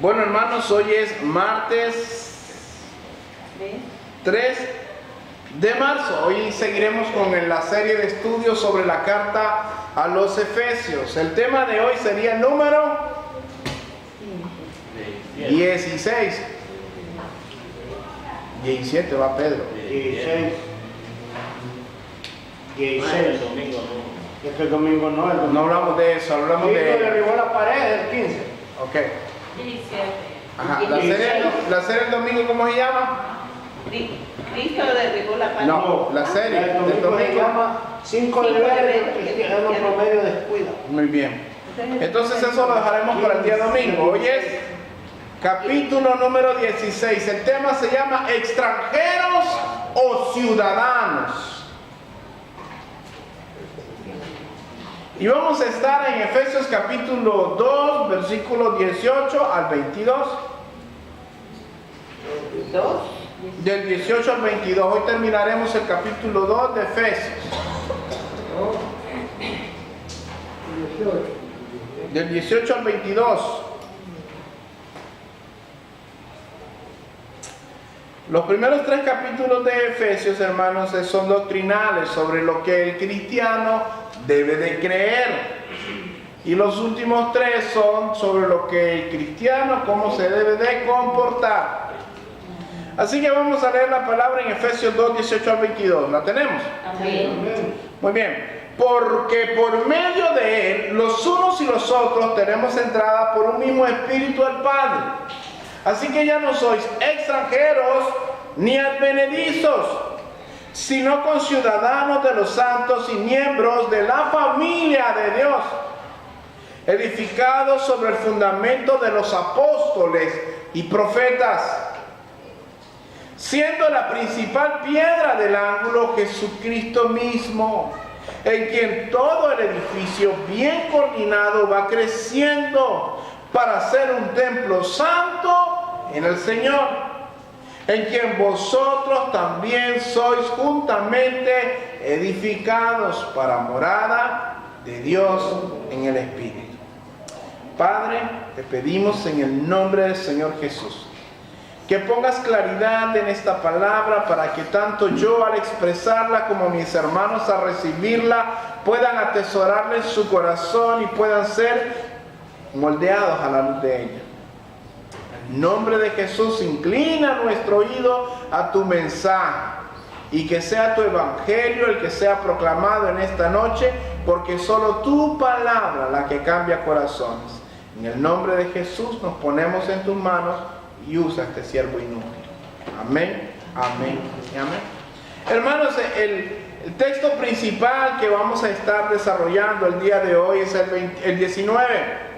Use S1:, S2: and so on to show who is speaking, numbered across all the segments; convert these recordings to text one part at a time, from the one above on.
S1: Bueno, hermanos, hoy es martes 3 de marzo. Hoy seguiremos con la serie de estudios sobre la carta a los Efesios. El tema de hoy sería el número 16. 17 va Pedro.
S2: 16.
S3: El domingo no.
S2: Es que el domingo no.
S1: No hablamos de eso, hablamos
S2: Cristo
S1: de...
S2: derribó la pared el 15.
S1: Ok.
S4: 17.
S1: Ajá. La serie del domingo, ¿cómo se llama?
S4: Cristo derribó la pared.
S1: No, la serie
S2: El
S1: del
S2: domingo se
S1: domingo.
S2: llama 5 deberes que el cristiano promedio descuida.
S1: Muy bien. Entonces eso lo dejaremos para el día domingo. Hoy es capítulo número 16. El tema se llama extranjeros o ciudadanos. Y vamos a estar en Efesios capítulo 2, versículos 18 al 22. Del 18 al 22. Hoy terminaremos el capítulo 2 de Efesios. Del 18 al 22. Los primeros 3 capítulos de Efesios, hermanos, son doctrinales sobre lo que el cristiano debe de creer. Y los últimos 3 son sobre lo que el cristiano, cómo se debe de comportar. Así que vamos a leer la palabra en Efesios 2, 18 al 22. ¿La tenemos?
S4: Amén.
S1: Muy bien. Porque por medio de él, los unos y los otros tenemos entrada por un mismo espíritu al Padre. Así que ya no sois extranjeros ni advenedizos, sino conciudadanos de los santos y miembros de la familia de Dios, edificados sobre el fundamento de los apóstoles y profetas, siendo la principal piedra del ángulo Jesucristo mismo, en quien todo el edificio bien coordinado va creciendo para ser un templo santo en el Señor, en quien vosotros también sois juntamente edificados para morada de Dios en el Espíritu. Padre, te pedimos en el nombre del Señor Jesús que pongas claridad en esta palabra para que tanto yo al expresarla como mis hermanos al recibirla puedan atesorarla en su corazón y puedan ser moldeados a la luz de ella. En nombre de Jesús, inclina nuestro oído a tu mensaje y que sea tu evangelio el que sea proclamado en esta noche, porque solo tu palabra la que cambia corazones. En el nombre de Jesús nos ponemos en tus manos y usa este siervo inútil. Amén, amén y amén. Hermanos, el texto principal que vamos a estar desarrollando el día de hoy es el 19.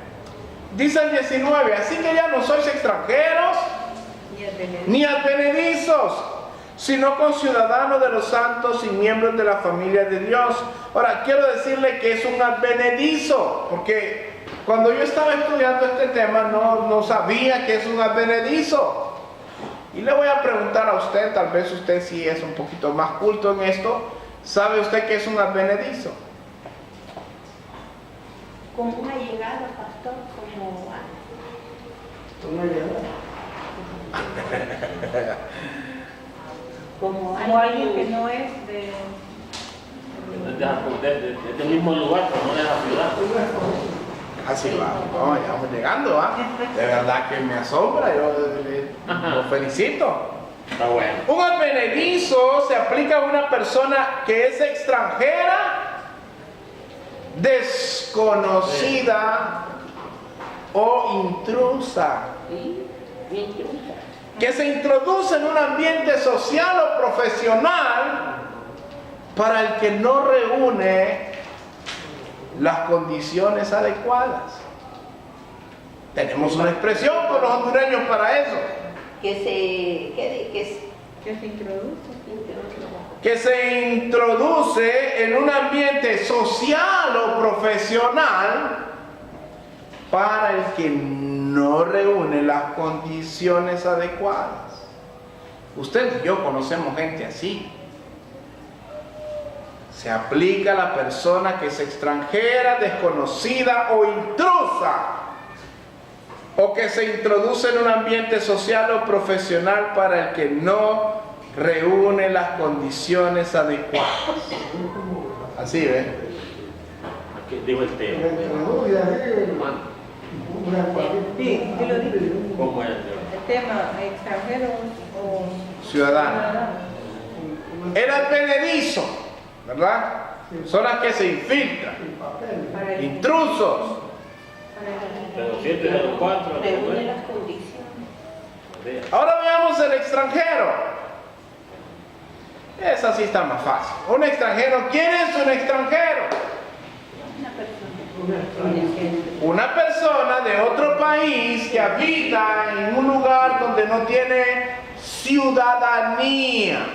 S1: Dice el 19, así que ya no sois extranjeros ni advenedizos, sino conciudadanos de los santos y miembros de la familia de Dios. Ahora, quiero decirle que es un advenedizo, porque cuando yo estaba estudiando este tema no sabía que es un advenedizo. Y le voy a preguntar a usted, tal vez usted sí es un poquito más culto en esto, ¿sabe usted qué es un advenedizo?
S4: Como una llegada, pastor, como alguien que no es de
S3: este mismo lugar, pero no de la ciudad.
S1: Así va, ya vamos llegando, ¿ah? De verdad que me asombra, yo lo felicito.
S3: Está bueno.
S1: Un advenedizo se aplica a una persona que es extranjera, desconocida o intrusa, que se introduce en un ambiente social o profesional para el que no reúne las condiciones adecuadas. Tenemos una expresión con los hondureños para eso.
S4: que
S1: Se introduce en un ambiente social o profesional para el que no reúne las condiciones adecuadas. Usted y yo conocemos gente así. Se aplica a la persona que es extranjera, desconocida o intrusa o que se introduce en un ambiente social o profesional para el que no reúne las condiciones adecuadas. Así, ¿ves?
S3: Aquí digo el tema.
S4: Sí, yo lo dije.
S3: ¿Cómo es el tema?
S4: El tema extranjero o
S1: Ciudadano. El advenedizo, ¿verdad? Son las que se infiltran,
S4: para el
S1: intrusos.
S3: De los 7 de los 4.
S4: reúne las condiciones.
S1: Ahora veamos el extranjero. Esa sí está más fácil. Un extranjero, ¿quién es un extranjero? Una persona de otro país que habita en un lugar donde no tiene ciudadanía.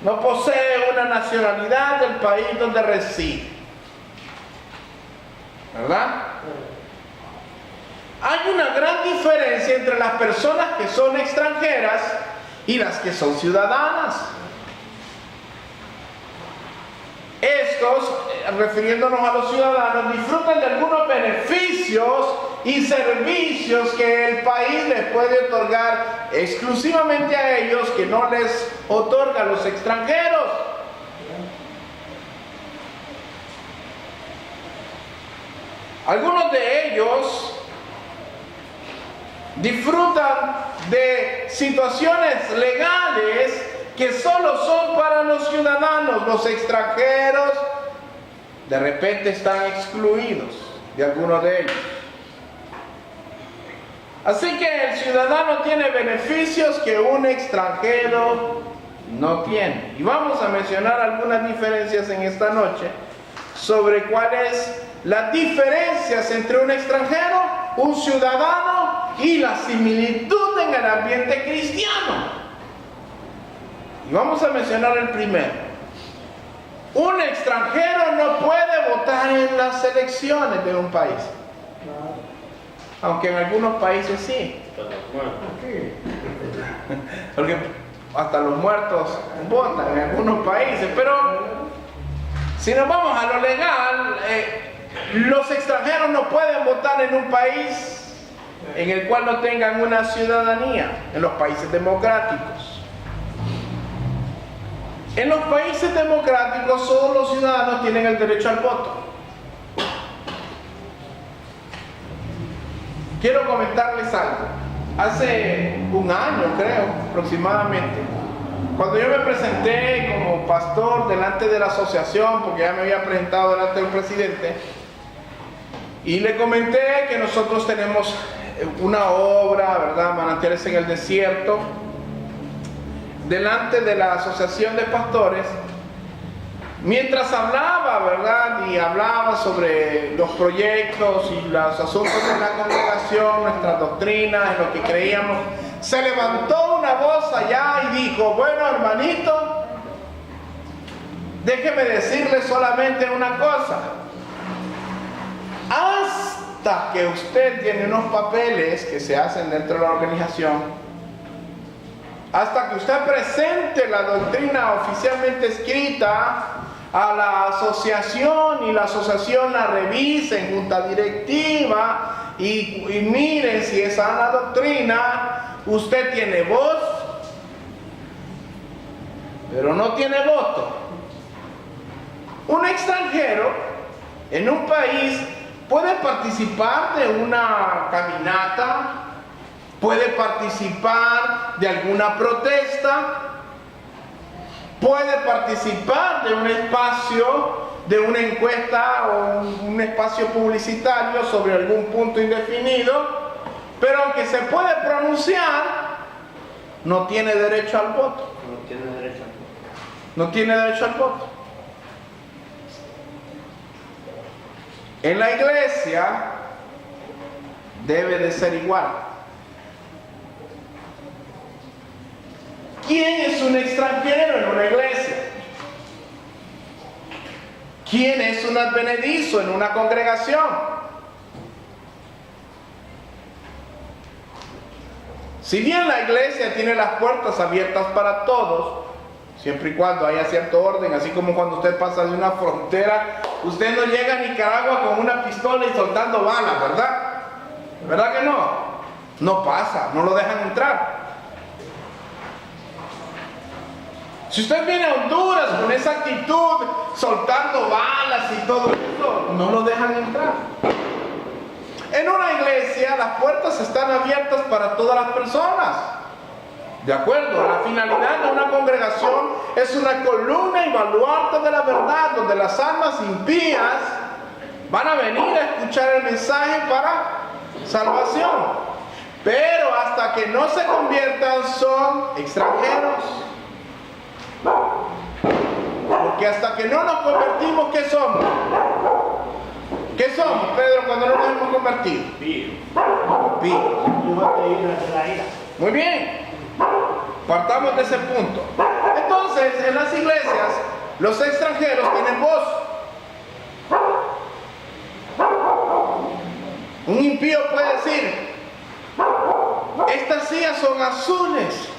S1: No posee una nacionalidad del país donde reside. ¿Verdad? Hay una gran diferencia entre las personas que son extranjeras y las que son ciudadanas. Estos, refiriéndonos a los ciudadanos, disfrutan de algunos beneficios y servicios que el país les puede otorgar exclusivamente a ellos, que no les otorga a los extranjeros. Algunos de ellos disfrutan de situaciones legales que solo son para los ciudadanos. Los extranjeros de repente están excluidos de algunos de ellos. Así que el ciudadano tiene beneficios que un extranjero no tiene. Y vamos a mencionar algunas diferencias en esta noche sobre cuáles las diferencias entre un extranjero, un ciudadano y la similitud en el ambiente cristiano. Y vamos a mencionar el primero. Un extranjero no puede votar en las elecciones de un país. Aunque en algunos países sí. Porque hasta los muertos votan en algunos países. Pero si nos vamos a lo legal, los extranjeros no pueden votar en un país en el cual no tengan una ciudadanía, en los países democráticos. En los países democráticos, todos los ciudadanos tienen el derecho al voto. Quiero comentarles algo. Hace un año, creo, aproximadamente, cuando yo me presenté como pastor delante de la asociación, porque ya me había presentado delante del presidente, y le comenté que nosotros tenemos una obra, ¿verdad?, Manantiales en el Desierto, delante de la asociación de pastores. Mientras hablaba, ¿verdad?, y hablaba sobre los proyectos y los asuntos de la congregación, nuestras doctrinas, en lo que creíamos, se levantó una voz allá y dijo: bueno, hermanito, déjeme decirle solamente una cosa. Hasta que usted tiene unos papeles que se hacen dentro de la organización, hasta que usted presente la doctrina oficialmente escrita a la asociación y la asociación la revise en junta directiva y miren si es sana doctrina, usted tiene voz, pero no tiene voto. Un extranjero en un país puede participar de una caminata, puede participar de alguna protesta, puede participar de un espacio, de una encuesta o un espacio publicitario sobre algún punto indefinido, pero aunque se puede pronunciar, no tiene derecho al voto.
S2: No tiene derecho.
S1: No tiene derecho al voto. En la iglesia debe de ser igual. ¿Quién es un extranjero en una iglesia? ¿Quién es un advenedizo en una congregación? Si bien la iglesia tiene las puertas abiertas para todos, siempre y cuando haya cierto orden, así como cuando usted pasa de una frontera, usted no llega a Nicaragua con una pistola y soltando balas, ¿verdad? ¿Verdad que no? No pasa, no lo dejan entrar. Si usted viene a Honduras con esa actitud, soltando balas y todo eso, no lo dejan entrar. En una iglesia las puertas están abiertas para todas las personas. ¿De acuerdo? La finalidad de una congregación es una columna y baluarte de la verdad, donde las almas impías van a venir a escuchar el mensaje para salvación. Pero hasta que no se conviertan son extranjeros. Porque hasta que no nos convertimos, ¿qué somos? ¿Qué somos, Pedro, cuando no nos hemos convertido?
S3: Pío.
S1: Muy bien. Partamos de ese punto. Entonces, en las iglesias, los extranjeros tienen voz. Un impío puede decir: estas sillas son azules,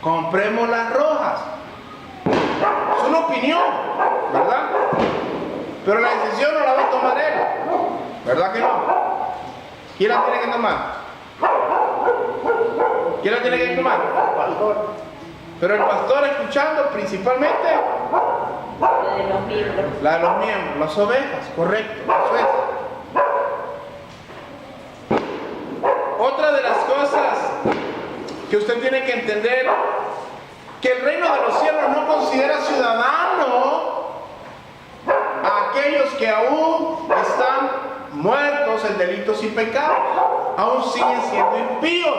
S1: compremos las rojas. Es una opinión, ¿verdad? Pero la decisión no la va a tomar él, ¿verdad que no? ¿Quién la tiene que tomar? ¿Quién la tiene que tomar?
S2: El pastor.
S1: Pero el pastor, escuchando principalmente
S4: La de los miembros.
S1: la de los miembros, las ovejas, correcto, eso es. Otra de las cosas que usted tiene que entender, que el reino de los cielos no considera ciudadano a aquellos que aún están muertos en delitos y pecados, aún siguen siendo impíos.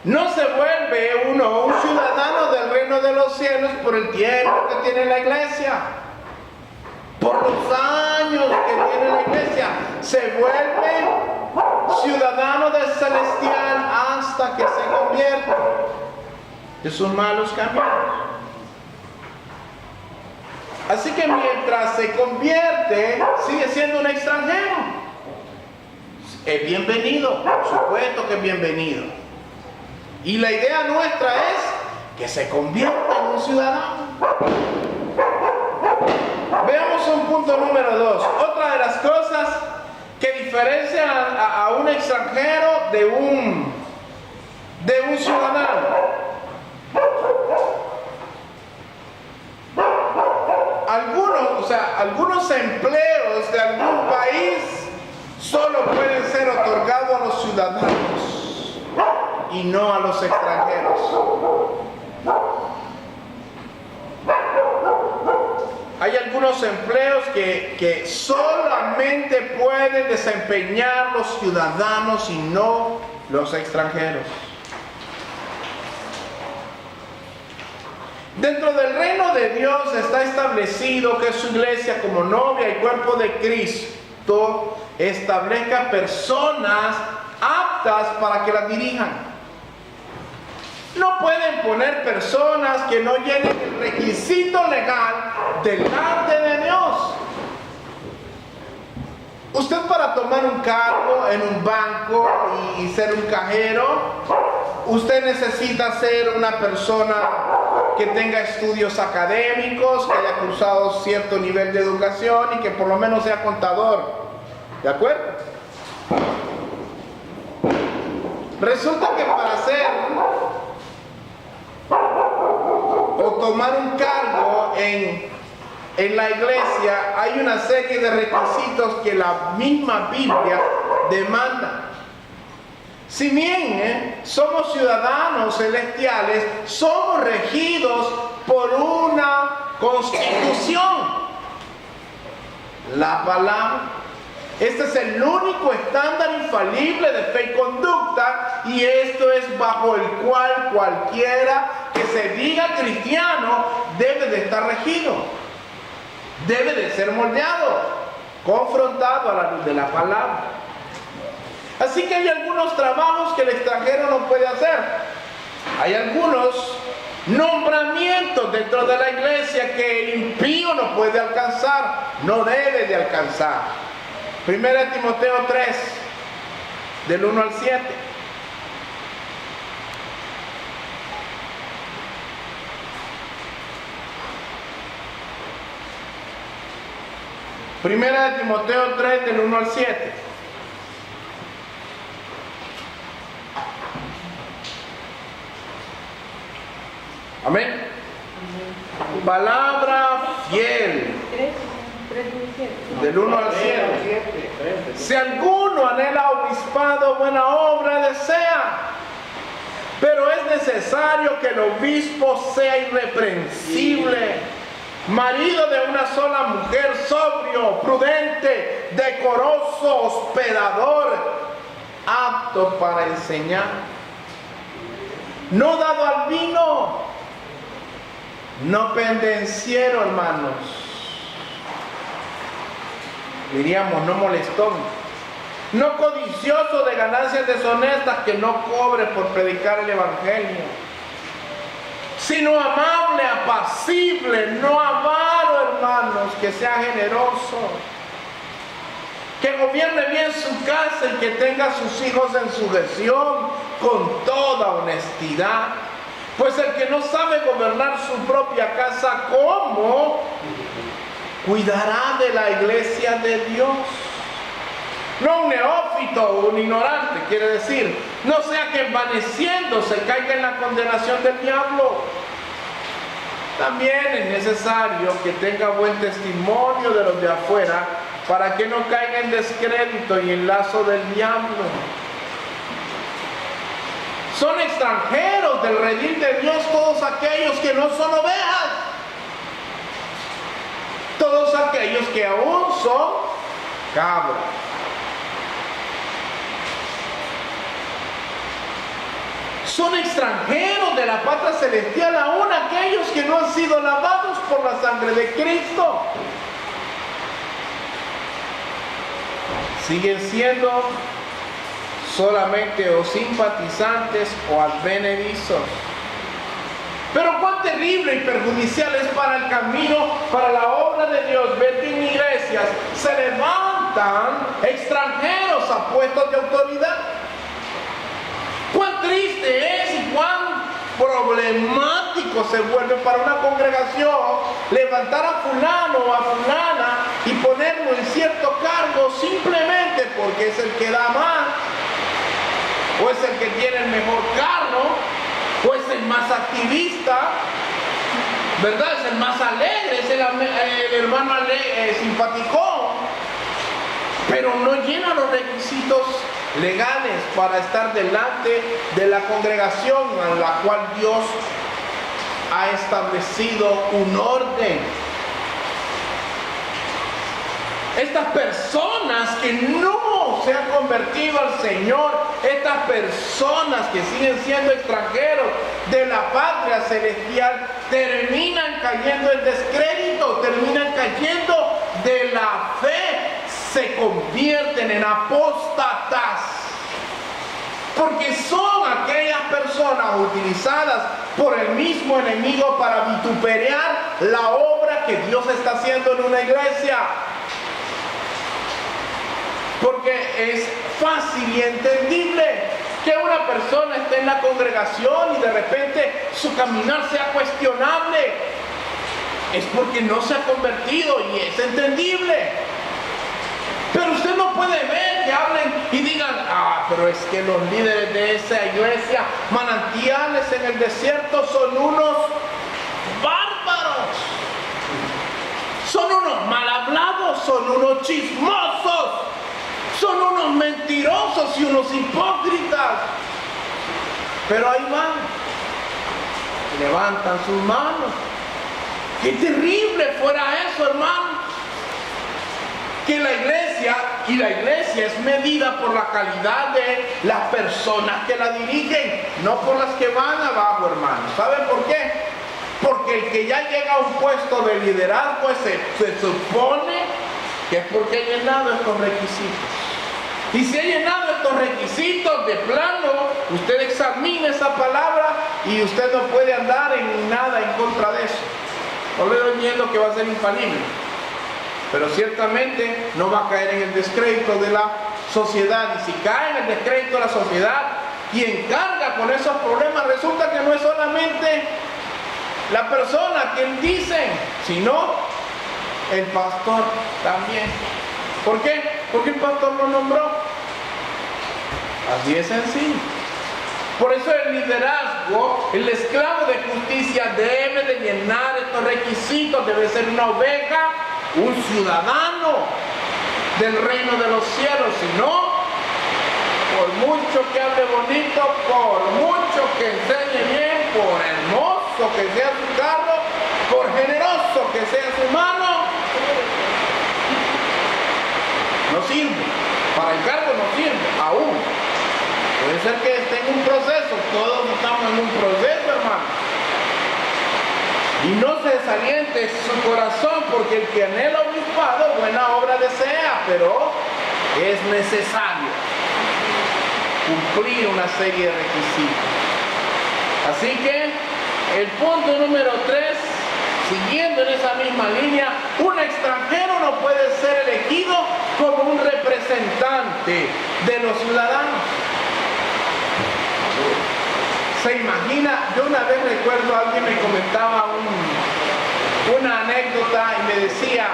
S1: No se vuelve uno un ciudadano del reino de los cielos por el tiempo que tiene la iglesia, por los años que tiene la iglesia. Se vuelve ciudadano del celestial hasta que se convierte de sus malos caminos. Así que mientras se convierte, sigue siendo un extranjero. Es bienvenido, por supuesto que es bienvenido. Y la idea nuestra es que se convierta en un ciudadano. Veamos un punto número 2. Otra de las cosas que diferencian a un extranjero de un ciudadano. Algunos empleos de algún país solo pueden ser otorgados a los ciudadanos y no a los extranjeros. Hay algunos empleos que solamente pueden desempeñar los ciudadanos y no los extranjeros. Dentro del reino de Dios está establecido que su iglesia, como novia y cuerpo de Cristo, establezca personas aptas para que las dirijan. No pueden poner personas que no llenen el requisito legal delante de Dios. Usted, para tomar un cargo en un banco y ser un cajero, usted necesita ser una persona que tenga estudios académicos, que haya cursado cierto nivel de educación y que por lo menos sea contador. ¿De acuerdo? Resulta que para hacer o tomar un cargo en la iglesia hay una serie de requisitos que la misma Biblia demanda. Si bien somos ciudadanos celestiales, somos regidos por una constitución, la palabra. Este es el único estándar infalible de fe y conducta, y esto es bajo el cual cualquiera que se diga cristiano debe de estar regido, debe de ser moldeado, confrontado a la luz de la palabra. Así que hay algunos trabajos que el extranjero no puede hacer. Hay algunos nombramientos dentro de la iglesia que el impío no puede alcanzar, no debe de alcanzar. 1 Timoteo 3, del 1 al 7. Primera de Timoteo 3, del 1 al 7. Amén. Palabra fiel. Del 1 al 7. Si alguno anhela obispado, buena obra desea. Pero es necesario que el obispo sea irreprensible, marido de una sola mujer, sobrio, prudente, decoroso, hospedador, apto para enseñar, no dado al vino, no pendenciero, hermanos, diríamos no molestón, no codicioso de ganancias deshonestas, que no cobre por predicar el evangelio, sino amable, apacible, no avaro, hermanos, que sea generoso, que gobierne bien su casa y que tenga a sus hijos en sujeción con toda honestidad. Pues el que no sabe gobernar su propia casa, ¿cómo cuidará de la iglesia de Dios? No un neófito o un ignorante, quiere decir, no sea que envaneciéndose caiga en la condenación del diablo. También es necesario que tenga buen testimonio de los de afuera, para que no caiga en descrédito y en lazo del diablo. Son extranjeros del redil de Dios todos aquellos que no son ovejas, todos aquellos que aún son cabras. Son extranjeros de la patria celestial aún aquellos que no han sido lavados por la sangre de Cristo. Siguen siendo solamente o simpatizantes o advenedizos. Pero cuán terrible y perjudicial es para el camino, para la obra de Dios. Ver que en iglesias se levantan extranjeros a puestos de autoridad. Cuán triste es y cuán problemático se vuelve para una congregación levantar a fulano o a fulana y ponerlo en cierto cargo simplemente porque es el que da más, o es el que tiene el mejor carro, o es el más activista, ¿verdad? Es el más alegre, es el hermano simpaticón, pero no llena los requisitos legales para estar delante de la congregación a la cual Dios ha establecido un orden. Estas personas que no se han convertido al Señor, estas personas que siguen siendo extranjeros de la patria celestial, terminan cayendo en descrédito, terminan cayendo de la fe, se convierten en apóstatas, porque son aquellas personas utilizadas por el mismo enemigo para vituperar la obra que Dios está haciendo en una iglesia. Porque es fácil y entendible que una persona esté en la congregación y de repente su caminar sea cuestionable. Es porque no se ha convertido y es entendible. Pero usted no puede ver que hablen y digan, pero es que los líderes de esa iglesia, manantiales en el desierto, son unos bárbaros. Son unos mal hablados, son unos chismosos. Son unos mentirosos y unos hipócritas. Pero ahí van. Levantan sus manos. ¡Qué terrible fuera eso, hermano! Que la iglesia es medida por la calidad de las personas que la dirigen, no por las que van abajo, hermano. ¿Saben por qué? Porque el que ya llega a un puesto de liderazgo se supone que es porque ha llenado estos requisitos. Y si ha llenado estos requisitos de plano, usted examine esa palabra y usted no puede andar en nada en contra de eso. No le doy miedo que va a ser infalible, pero ciertamente no va a caer en el descrédito de la sociedad. Y si cae en el descrédito de la sociedad, quien carga con esos problemas resulta que no es solamente la persona que dicen, sino el pastor también. ¿Por qué? Porque el pastor lo nombró. Así es sencillo. Por eso el liderazgo, el esclavo de justicia debe de llenar estos requisitos. Debe ser una oveja, un ciudadano del reino de los cielos. Si no, por mucho que hable bonito, por mucho que enseñe bien, por hermoso que sea su carro, por generoso que sea su mano, no sirve. Para el cargo no sirve, aún. Puede ser que esté en un proceso, todos estamos en un proceso, hermano. Y no se desaliente su corazón, porque el que anhela obispado, buena obra desea, pero es necesario cumplir una serie de requisitos. Así que el punto número 3, siguiendo en esa misma línea, un extranjero no puede ser elegido como un representante de los ciudadanos. Se imagina, yo una vez recuerdo, alguien me comentaba una anécdota y me decía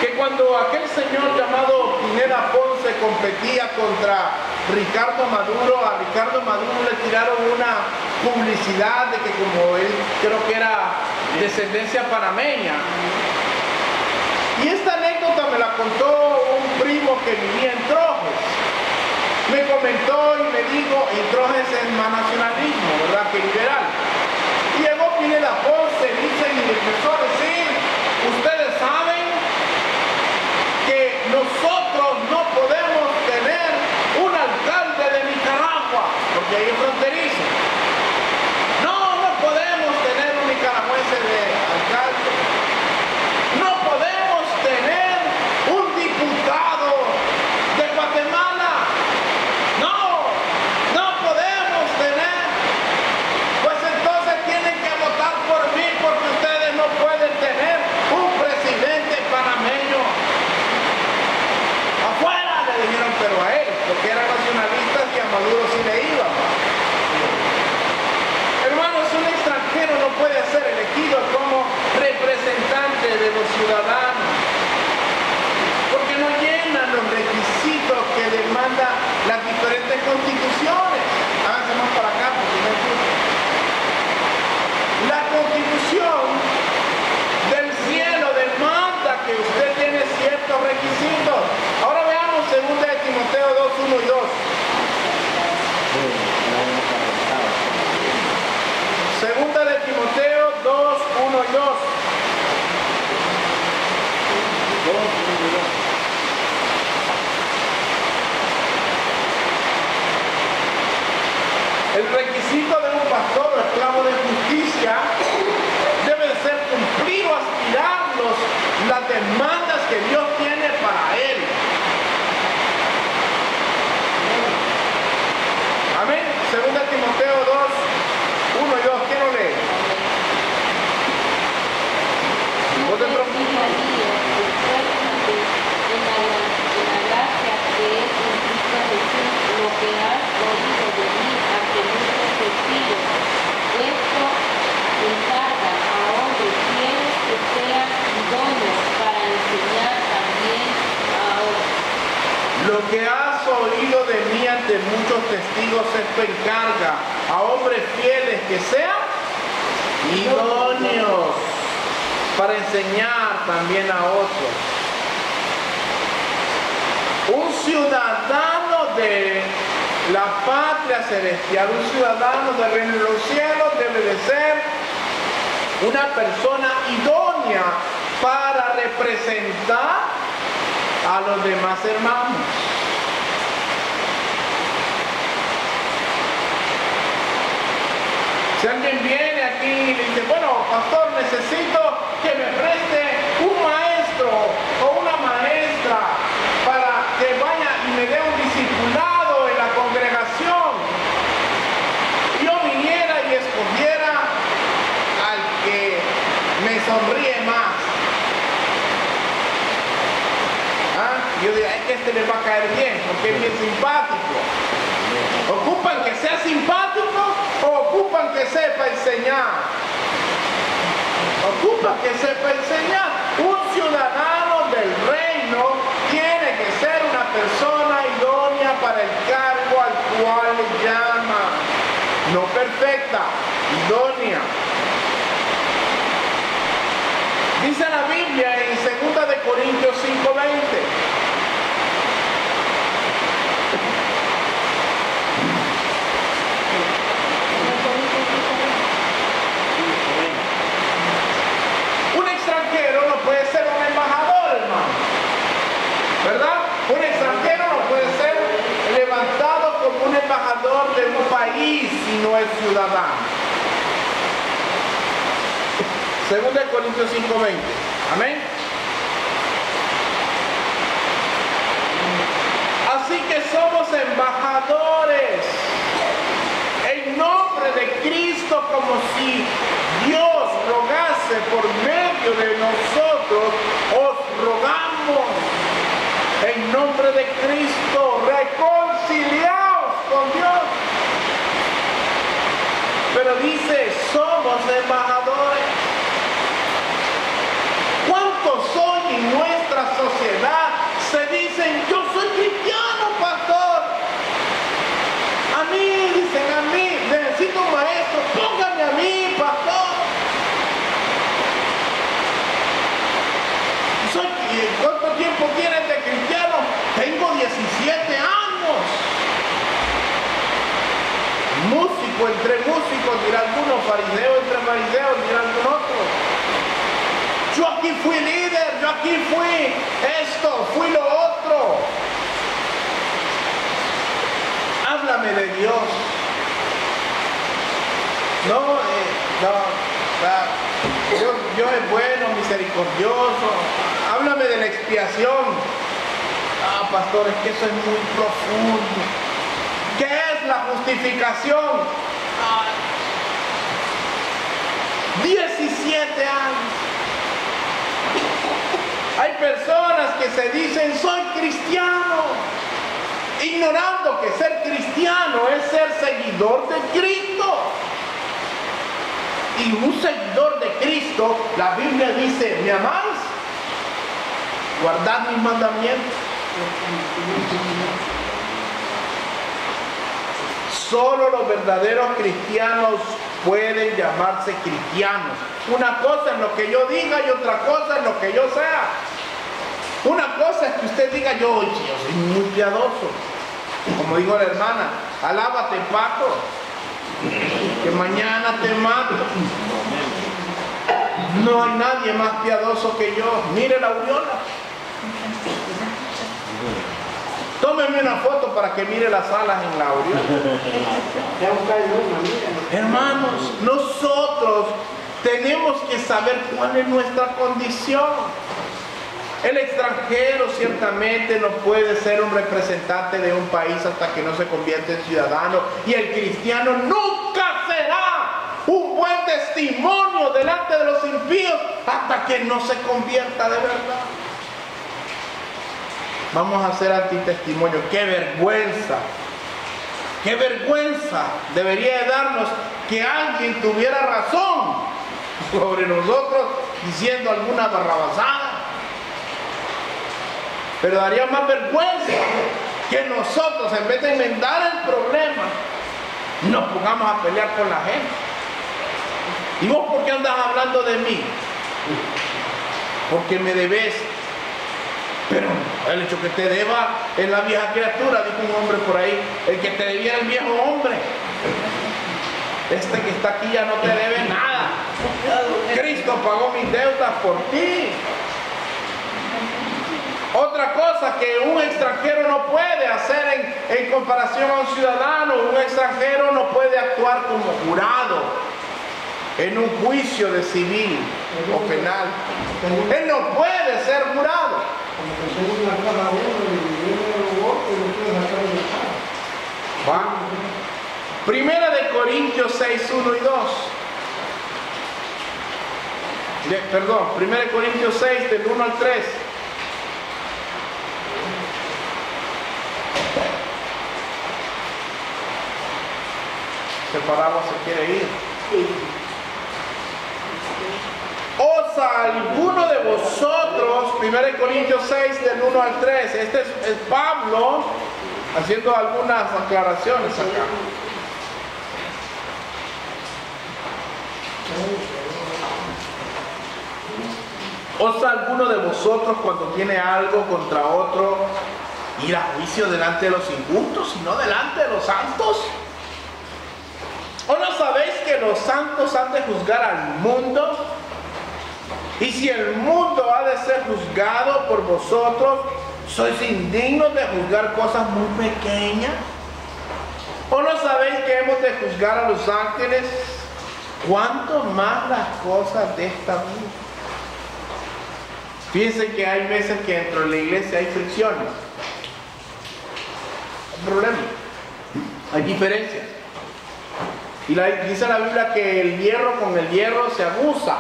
S1: que cuando aquel señor llamado Pineda Ponce competía contra Ricardo Maduro, a Ricardo Maduro le tiraron una publicidad de que como él creo que era descendencia panameña. Y esta anécdota me la contó un primo que vivía en Trojes. Me comentó y me dijo, en Trojes es más nacionalismo, ¿verdad? Que liberal. Y llegó Pineda Ponce, dice, y le empezó a decir, ustedes saben que nosotros no podemos tener un alcalde de Nicaragua, porque ahí es fronterizo. No podemos tener un nicaragüense de alcalde. No podemos tener un diputado de Guatemala. No podemos tener. Pues entonces tienen que votar por mí, porque ustedes no pueden tener un presidente panameño. Afuera le dijeron, pero a él, porque eran nacionalistas y a Maduro sí le iba. Hermanos, un extranjero no puede ser elegido como representante de los ciudadanos, porque no llenan los requisitos que demandan las diferentes constituciones. Háganse más para acá, porque no escuchan. La constitución del cielo demanda que usted tiene ciertos requisitos. Ahora veamos 2 Timoteo 2, 1 y 2. Segunda de Timoteo 2, 1 y 2. El requisito de un pastor o esclavo de justicia debe ser cumplir o aspirar las demandas que Dios tiene para él. Amén. Segunda Timoteo 2, 1 y 2. ¿Quién lo lee? ¿Vos te Lo que has oído de mí ante muchos testigos, esto encarga a hombres fieles que sean idóneos para enseñar también a otros. Un ciudadano de la patria celestial, un ciudadano del reino de los cielos debe de ser una persona idónea para representar a los demás hermanos. Si alguien viene aquí y le dice, bueno, pastor, necesito que me preste un maestro o una maestra para que vaya y me dé un discipulado en la congregación, yo viniera y escogiera al que me sonríe más. Yo diría, es que este les va a caer bien, porque es bien simpático. ¿Ocupan que sea simpático o ocupan que sepa enseñar? Ocupan que sepa enseñar. ciudadano del reino tiene que ser una persona idónea para el cargo al cual le llama. No perfecta, idónea. Dice la Biblia en 2 de Corintios 5:20. Un extranjero no puede ser un embajador, hermano. ¿Verdad? Un extranjero no puede ser levantado como un embajador de un país si no es ciudadano. 2 de Corintios 5:20. Amén. Así que somos embajadores en nombre de Cristo, como si Dios rogase por medio de nosotros. Os rogamos en nombre de Cristo, reconciliaos con Dios. Pero dice, somos embajadores. ¿Cuántos hoy en nuestra sociedad se dicen, yo soy cristiano, pastor? A mí, dicen a mí, necesito un maestro, póngame a mí, pastor. ¿Cuánto tiempo tienes de cristiano? Tengo 17 años. Músico entre músicos, dirá algunos, fariseo entre fariseos, dirá algún otro. Yo aquí fui líder, yo aquí fui esto, fui lo otro. Háblame de Dios. Dios es bueno, misericordioso. Háblame de la expiación. Pastor, es que eso es muy profundo. ¿Qué es la justificación? 17 años. Hay personas que se dicen, soy cristiano, ignorando que ser cristiano es ser seguidor de Cristo. Y un seguidor de Cristo, la Biblia dice, ¿me amáis? Guardad mis mandamientos. Solo los verdaderos cristianos pueden llamarse cristianos. Una cosa es lo que yo diga y otra cosa es lo que yo sea. Una cosa es que usted diga, yo soy muy piadoso. Como dijo la hermana, alábate, Paco, que mañana te mato. No hay nadie más piadoso que yo. Mire la aureola. Tómeme una foto para que mire las alas en la aureola. Hermanos, nosotros tenemos que saber cuál es nuestra condición. El extranjero ciertamente no puede ser un representante de un país hasta que no se convierte en ciudadano, y el cristiano nunca será un buen testimonio delante de los impíos hasta que no se convierta de verdad. Vamos a hacer antitestimonio. ¡Qué vergüenza! ¡Qué vergüenza debería de darnos que alguien tuviera razón sobre nosotros diciendo alguna barrabasada! Pero daría más vergüenza que nosotros, en vez de enmendar el problema, nos pongamos a pelear con la gente. ¿Y vos por qué andas hablando de mí? Porque me debes. Pero el hecho que te deba es la vieja criatura, dijo un hombre por ahí. El que te debía el viejo hombre. Este que está aquí ya no te debe nada. Cristo pagó mis deudas por ti. Otra cosa que un extranjero no puede hacer en comparación a un ciudadano, un extranjero no puede actuar como jurado en un juicio de civil o penal. Él no puede ser jurado. ¿Va? Primera de Corintios 6, 1 y 2. Primera de Corintios 6, del 1 al 3. Separado se quiere ir. Os a alguno de vosotros, 1 Corintios 6 del 1 al 3, este es Pablo haciendo algunas aclaraciones acá. ¿Osa alguno de vosotros cuando tiene algo contra otro ir a juicio delante de los injustos y no delante de los santos? ¿O no sabéis que los santos han de juzgar al mundo? Y si el mundo ha de ser juzgado por vosotros, ¿sois indignos de juzgar cosas muy pequeñas? ¿O no sabéis que hemos de juzgar a los ángeles? ¿Cuánto más las cosas de esta vida? Fíjense que hay veces que dentro de la iglesia hay fricciones, hay problemas, hay diferencias. Y dice la Biblia que el hierro con el hierro se abusa.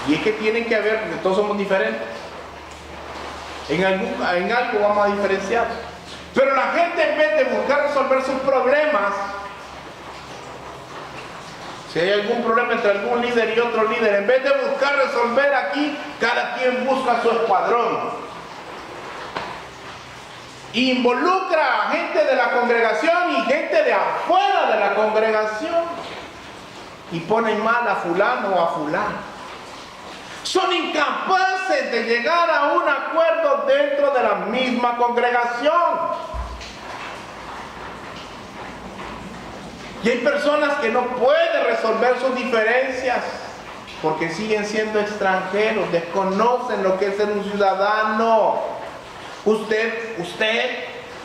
S1: Y es que tienen que haber, porque todos somos diferentes. En algo vamos a diferenciar. Pero la gente, en vez de buscar resolver sus problemas, si hay algún problema entre algún líder y otro líder, en vez de buscar resolver aquí, cada quien busca su escuadrón. Involucra a gente de la congregación y gente de afuera de la congregación. Y ponen mal a fulano o a fulano. Son incapaces de llegar a un acuerdo dentro de la misma congregación. Y hay personas que no pueden resolver sus diferencias porque siguen siendo extranjeros, desconocen lo que es ser un ciudadano. Usted,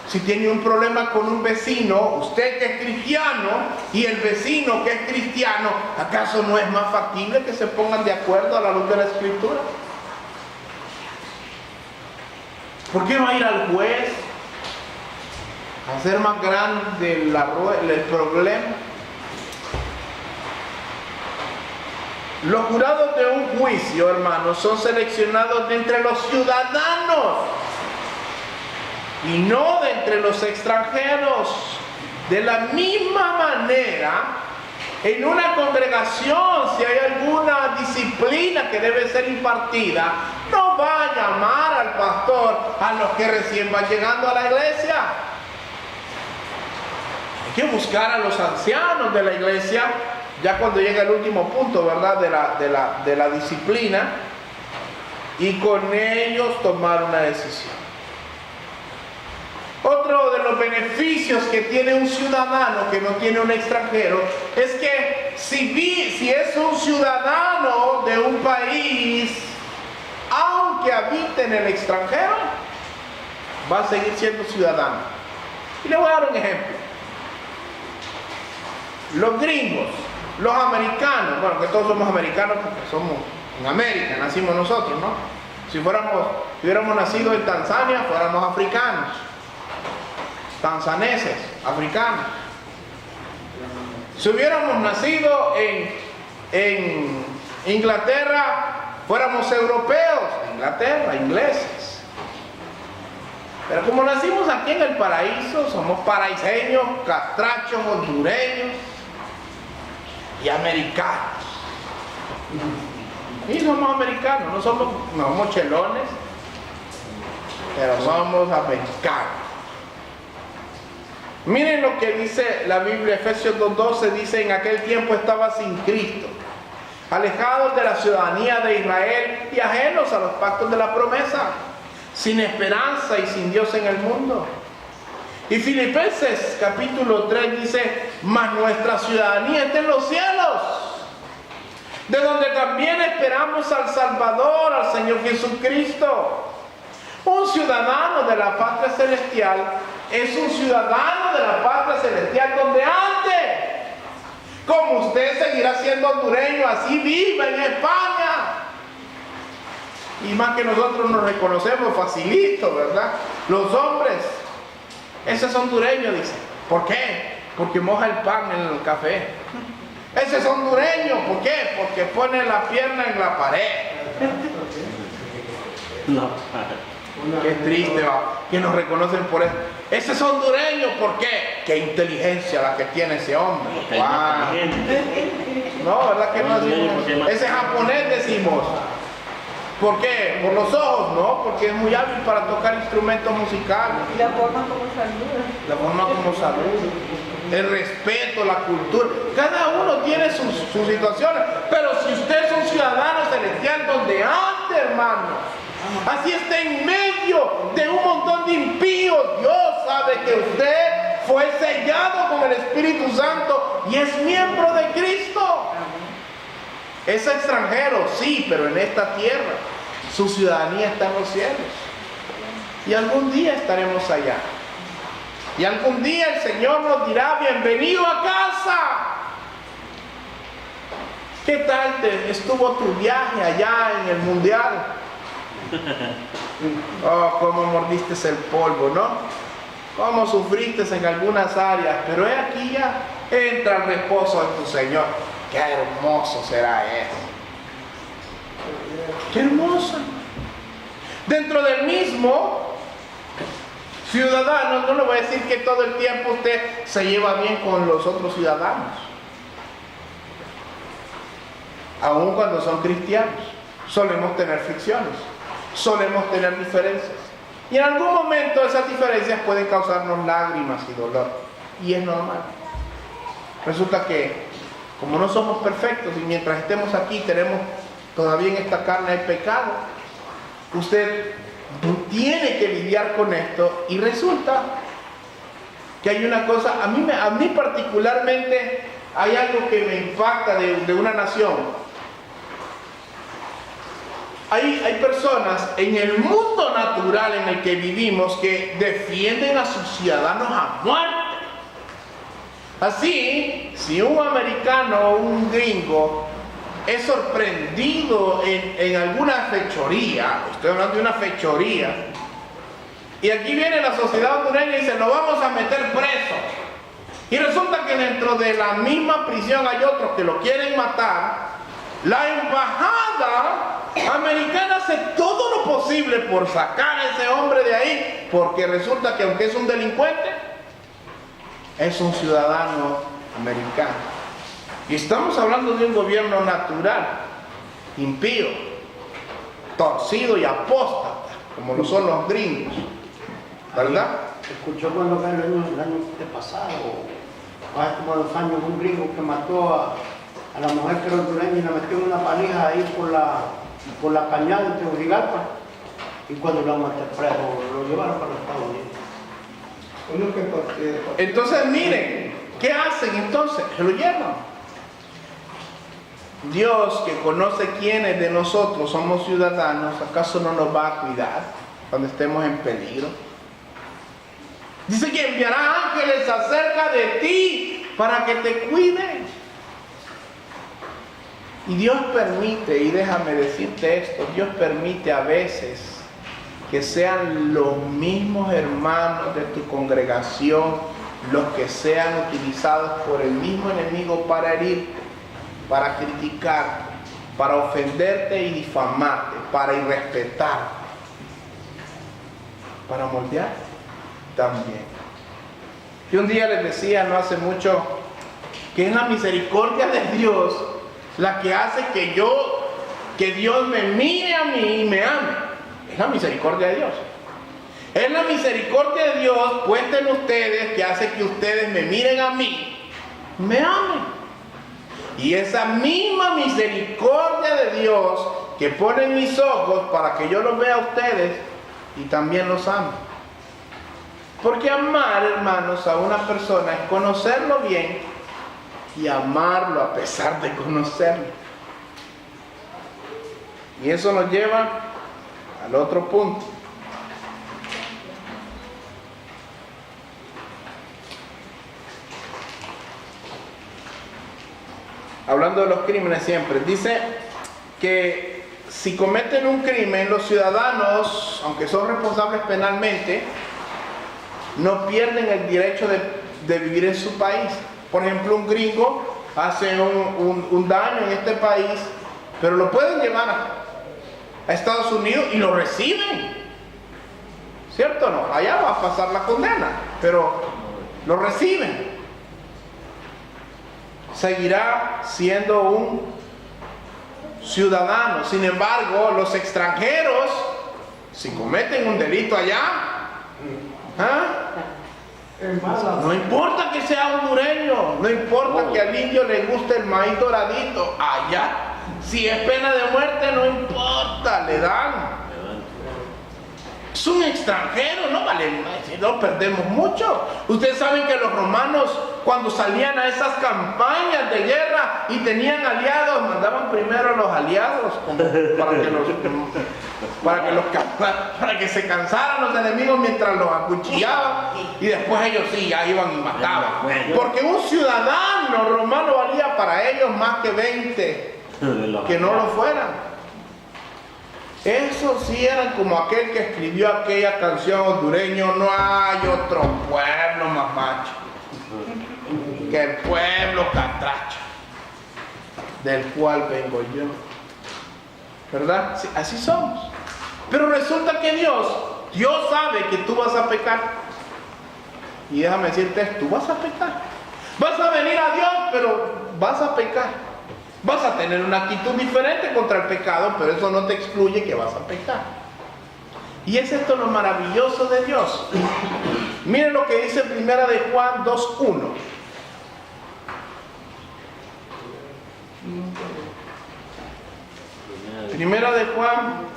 S1: si tiene un problema con un vecino, usted que es cristiano y el vecino que es cristiano, ¿acaso no es más factible que se pongan de acuerdo a la luz de la Escritura? ¿Por qué va a ir al juez a hacer más grande el problema? Los jurados de un juicio, hermanos, son seleccionados de entre los ciudadanos y no de entre los extranjeros. De la misma manera, en una congregación, si hay alguna disciplina que debe ser impartida, no va a llamar al pastor a los que recién van llegando a la iglesia. Hay que buscar a los ancianos de la iglesia, ya cuando llega el último punto, ¿verdad?, de la disciplina, y con ellos tomar una decisión. Otro de los beneficios que tiene un ciudadano que no tiene un extranjero es que si es un ciudadano de un país, aunque habite en el extranjero, va a seguir siendo ciudadano. Y le voy a dar un ejemplo. Los gringos, los americanos, bueno, que todos somos americanos porque somos en América, nacimos nosotros, ¿no? Si hubiéramos nacido en Tanzania, fuéramos africanos. Tanzaneses, africanos. Si hubiéramos nacido en Inglaterra, fuéramos europeos, Inglaterra, ingleses. Pero como nacimos aquí en el paraíso, somos paraíseños, castrachos, hondureños y americanos. Y somos americanos, no somos chelones, pero somos americanos. Miren lo que dice la Biblia, Efesios 2:12, dice: en aquel tiempo estaba sin Cristo, alejados de la ciudadanía de Israel y ajenos a los pactos de la promesa, sin esperanza y sin Dios en el mundo. Y Filipenses capítulo 3 dice: mas nuestra ciudadanía está en los cielos, de donde también esperamos al Salvador, al Señor Jesucristo. Un ciudadano de la patria celestial es un ciudadano de la patria celestial donde ande. Como usted seguirá siendo hondureño, así vive en España. Y más que nosotros nos reconocemos facilito, ¿verdad? Los hombres, ese es hondureño, dice. ¿Por qué? Porque moja el pan en el café. Ese es hondureño, ¿por qué? Porque pone la pierna en la pared.
S3: No.
S1: Qué triste, va, que nos reconocen por eso. Ese es hondureño, ¿por qué? Qué inteligencia la que tiene ese hombre. Wow. No, ¿verdad que no decimos? Ese japonés decimos. ¿Por qué? Por los ojos, ¿no? Porque es muy hábil para tocar instrumentos musicales.
S4: La forma como saluda.
S1: La forma como saluda. El respeto, la cultura. Cada uno tiene sus situaciones. Pero si usted es un ciudadano celestial donde ande, hermano, así está en medio de un montón de impíos, Dios sabe que usted fue sellado con el Espíritu Santo y es miembro de Cristo. Es extranjero, sí, pero en esta tierra. Su ciudadanía está en los cielos. Y algún día estaremos allá. Y algún día el Señor nos dirá, bienvenido a casa. ¿Qué tal estuvo tu viaje allá en el mundial? Oh, cómo mordiste el polvo, ¿no? Cómo sufriste en algunas áreas, pero he aquí ya entra el reposo de tu Señor. Qué hermoso será eso. Qué hermoso. Dentro del mismo ciudadano, no le voy a decir que todo el tiempo usted se lleva bien con los otros ciudadanos. Aun cuando son cristianos, solemos tener fricciones, solemos tener diferencias. Y en algún momento esas diferencias pueden causarnos lágrimas y dolor. Y es normal. Resulta que, como no somos perfectos y mientras estemos aquí tenemos todavía en esta carne el pecado, usted tiene que lidiar con esto y resulta que hay una cosa, a mí particularmente hay algo que me impacta de una nación. Hay personas en el mundo natural en el que vivimos que defienden a sus ciudadanos a muerte. Así, si un americano o un gringo es sorprendido en alguna fechoría, estoy hablando de una fechoría, y aquí viene la sociedad hondureña y dice, lo vamos a meter preso. Y resulta que dentro de la misma prisión hay otros que lo quieren matar. La embajada americana hace todo lo posible por sacar a ese hombre de ahí, porque resulta que aunque es un delincuente, es un ciudadano americano. Y estamos hablando de un gobierno natural, impío, torcido y apóstata, como lo son los gringos, ¿verdad?
S2: Escuchó cuando el año pasado, hace como 2 años, un gringo que mató a la mujer que era hondureña y la metió en una palija ahí por la cañada de Tegucigalpa, y cuando lo maté preso, lo llevaron para los Estados Unidos.
S1: Entonces miren, ¿qué hacen entonces? Se lo llevan. Dios, que conoce quiénes de nosotros somos ciudadanos, ¿acaso no nos va a cuidar cuando estemos en peligro? Dice que enviará ángeles acerca de ti para que te cuiden. Y Dios permite, y déjame decirte esto, Dios permite a veces que sean los mismos hermanos de tu congregación los que sean utilizados por el mismo enemigo para herirte, para criticarte, para ofenderte y difamarte, para irrespetarte, para moldearte también. Yo un día les decía, no hace mucho, que es la misericordia de Dios la que hace que Dios me mire a mí y me ame. Es la misericordia de Dios. Es la misericordia de Dios puesta en ustedes que hace que ustedes me miren a mí, me amen. Y esa misma misericordia de Dios que pone en mis ojos para que yo los vea a ustedes y también los ame. Porque amar, hermanos, a una persona es conocerlo bien y amarlo a pesar de conocerlo. Y eso nos lleva al otro punto. Hablando de los crímenes siempre, dice que si cometen un crimen, los ciudadanos, aunque son responsables penalmente, no pierden el derecho de vivir en su país. Por ejemplo, un gringo hace un daño en este país, pero lo pueden llevar a Estados Unidos y lo reciben. ¿Cierto o no? Allá va a pasar la condena, pero lo reciben. seguirá siendo un ciudadano. Sin embargo, los extranjeros, si cometen un delito allá, no importa que sea hondureño, no importa que al indio le guste el maíz doradito, allá, si es pena de muerte, no importa, le dan. Es un extranjero, no vale, no perdemos mucho. Ustedes saben que los romanos, cuando salían a esas campañas de guerra y tenían aliados, mandaban primero a los aliados como para que se cansaran los enemigos mientras los acuchillaban, y después ellos sí ya iban y mataban. Porque un ciudadano romano valía para ellos más que 20 que no lo fueran. Esos sí eran como aquel que escribió aquella canción hondureño: no hay otro pueblo más macho que el pueblo catracho, del cual vengo yo. ¿Verdad? Sí, así somos. Pero resulta que Dios sabe que tú vas a pecar. Y déjame decirte, tú vas a pecar. Vas a venir a Dios, pero vas a pecar. Vas a tener una actitud diferente contra el pecado, pero eso no te excluye que vas a pecar. Y es esto lo maravilloso de Dios. Miren lo que dice Primera de Juan 2:1. Primera de Juan.